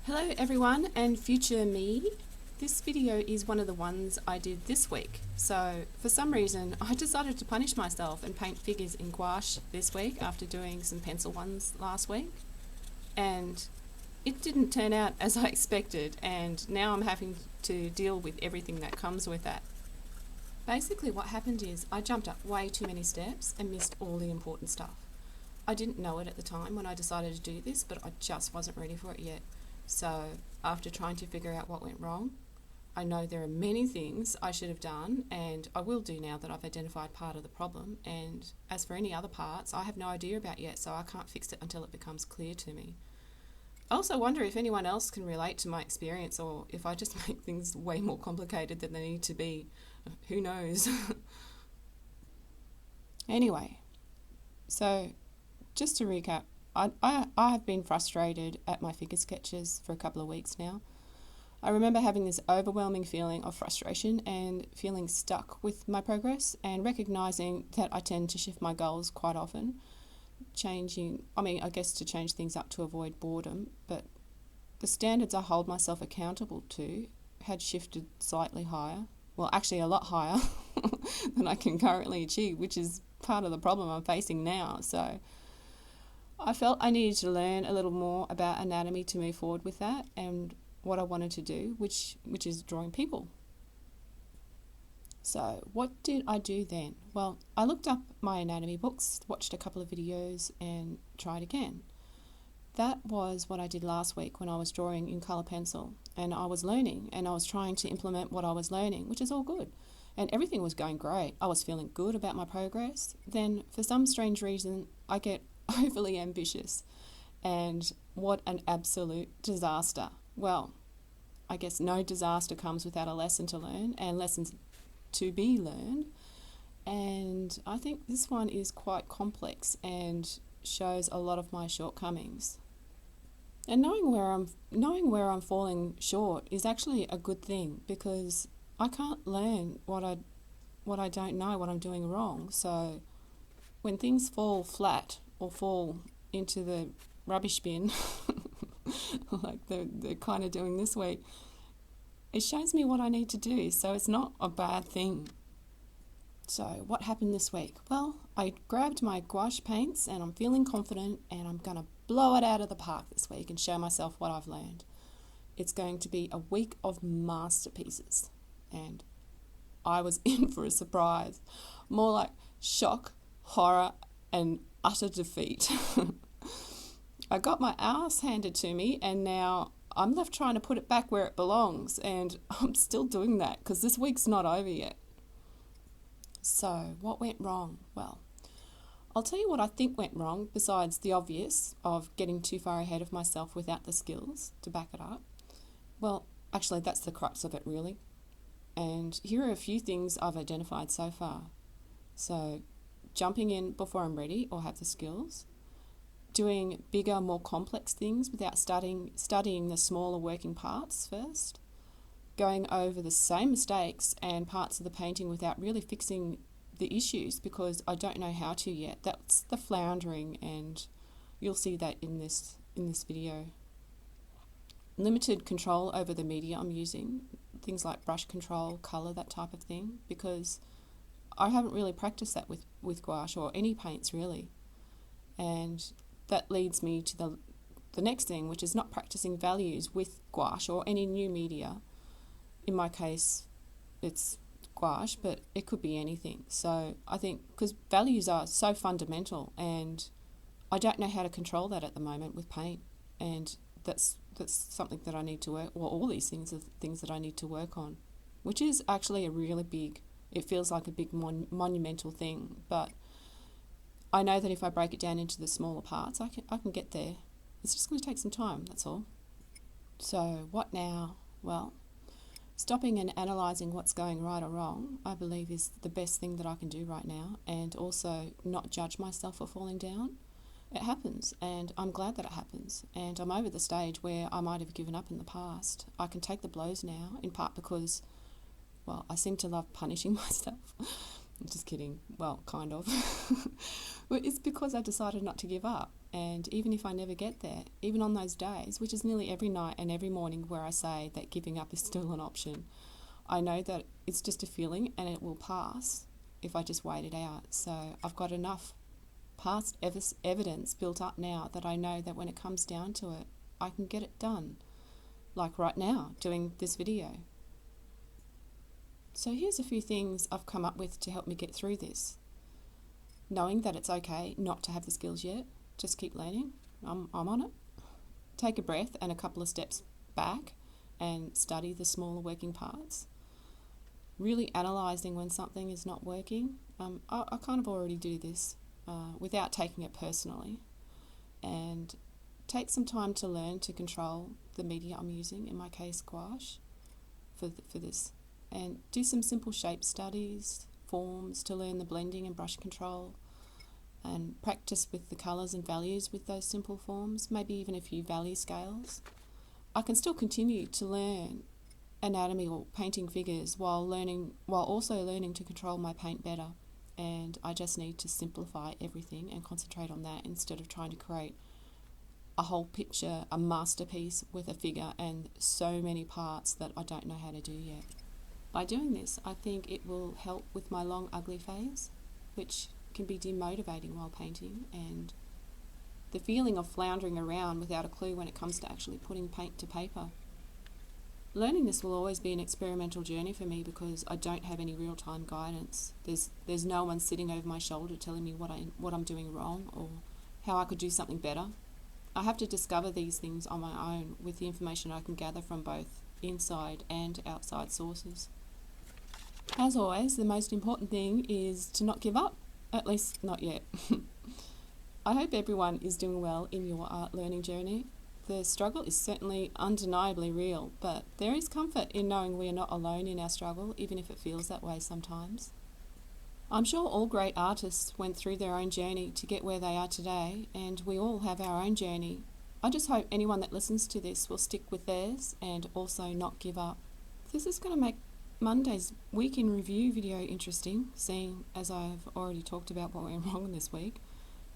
Hello everyone and future me. This video is one of the ones I did this week. So for some reason I decided to punish myself and paint figures in gouache this week after doing some pencil ones last week. And it didn't turn out as I expected, and now I'm having to deal with everything that comes with that. Basically what happened is I jumped up way too many steps and missed all the important stuff. I didn't know it at the time when I decided to do this, but I just wasn't ready for it yet. So after trying to figure out what went wrong, I know there are many things I should have done, and I will do now that I've identified part of the problem. And as for any other parts, I have no idea about yet, so I can't fix it until it becomes clear to me. I also wonder if anyone else can relate to my experience, or if I just make things way more complicated than they need to be. Who knows? Anyway, so just to recap, I have been frustrated at my figure sketches for a couple of weeks now. I remember having this overwhelming feeling of frustration and feeling stuck with my progress, and recognising that I tend to shift my goals quite often. I guess to change things up to avoid boredom, but the standards I hold myself accountable to had shifted slightly higher. Well, actually a lot higher than I can currently achieve, which is part of the problem I'm facing now. So I felt I needed to learn a little more about anatomy to move forward with that and what I wanted to do, which is drawing people. So what did I do then? Well, I looked up my anatomy books, watched a couple of videos and tried again. That was what I did last week when I was drawing in colour pencil, and I was learning and I was trying to implement what I was learning, which is all good. And everything was going great. I was feeling good about my progress. Then for some strange reason, I get overly ambitious, and what an absolute disaster. Well, I guess no disaster comes without a lesson to learn and lessons to be learned, and I think this one is quite complex and shows a lot of my shortcomings. And knowing where I'm falling short is actually a good thing, because I can't learn what I don't know, what I'm doing wrong. So when things fall flat or fall into the rubbish bin, like they're kind of doing this week, it shows me what I need to do, so it's not a bad thing. So what happened this week? Well, I grabbed my gouache paints and I'm feeling confident, and I'm going to blow it out of the park this week and show myself what I've learned. It's going to be a week of masterpieces, and I was in for a surprise. More like shock, horror and utter defeat. I got my ass handed to me, and now I'm left trying to put it back where it belongs, and I'm still doing that because this week's not over yet. So what went wrong? Well, I'll tell you what I think went wrong, besides the obvious of getting too far ahead of myself without the skills to back it up. Well, actually that's the crux of it really. And here are a few things I've identified so far. So jumping in before I'm ready or have the skills, doing bigger, more complex things without studying the smaller working parts first, going over the same mistakes and parts of the painting without really fixing the issues because I don't know how to yet. That's the floundering, and you'll see that in this video. Limited control over the media I'm using, things like brush control, colour, that type of thing, because I haven't really practiced that with gouache or any paints really. And that leads me to the next thing, which is not practicing values with gouache or any new media. In my case, it's gouache, but it could be anything. So I think because values are so fundamental, and I don't know how to control that at the moment with paint, and that's something that I need to work. Well, all these things are things that I need to work on, which is actually a really big. It feels like a big monumental thing, but I know that if I break it down into the smaller parts, I can get there. It's just going to take some time, that's all. So what now? Well, stopping and analysing what's going right or wrong, I believe, is the best thing that I can do right now, and also not judge myself for falling down. It happens, and I'm glad that it happens, and I'm over the stage where I might have given up in the past. I can take the blows now, in part because, well, I seem to love punishing myself. I'm just kidding. Well, kind of. But it's because I decided not to give up, And even if I never get there, even on those days, which is nearly every night and every morning where I say that giving up is still an option, I know that it's just a feeling and it will pass if I just wait it out. So I've got enough past evidence built up now that I know that when it comes down to it, I can get it done. Like right now, doing this video. So here's a few things I've come up with to help me get through this. Knowing that it's okay not to have the skills yet, just keep learning. I'm on it. Take a breath and a couple of steps back and study the smaller working parts. Really analysing when something is not working. I kind of already do this without taking it personally. And take some time to learn to control the media I'm using, in my case gouache, for this. And do some simple shape studies, forms to learn the blending and brush control, and practice with the colours and values with those simple forms, maybe even a few value scales. I can still continue to learn anatomy or painting figures while also learning to control my paint better. And I just need to simplify everything and concentrate on that instead of trying to create a whole picture, a masterpiece with a figure and so many parts that I don't know how to do yet. By doing this, I think it will help with my long ugly phase, which can be demotivating while painting, and the feeling of floundering around without a clue when it comes to actually putting paint to paper. Learning this will always be an experimental journey for me because I don't have any real-time guidance. There's no one sitting over my shoulder telling me what I'm doing wrong or how I could do something better. I have to discover these things on my own with the information I can gather from both inside and outside sources. As always, the most important thing is to not give up, at least not yet. I hope everyone is doing well in your art learning journey. The struggle is certainly undeniably real, but there is comfort in knowing we are not alone in our struggle, even if it feels that way sometimes. I'm sure all great artists went through their own journey to get where they are today, and we all have our own journey. I just hope anyone that listens to this will stick with theirs and also not give up. This is going to make Monday's week in review video interesting, seeing as I've already talked about what went wrong this week.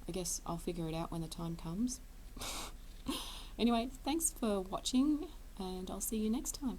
I guess I'll figure it out when the time comes. Anyway, thanks for watching, and I'll see you next time.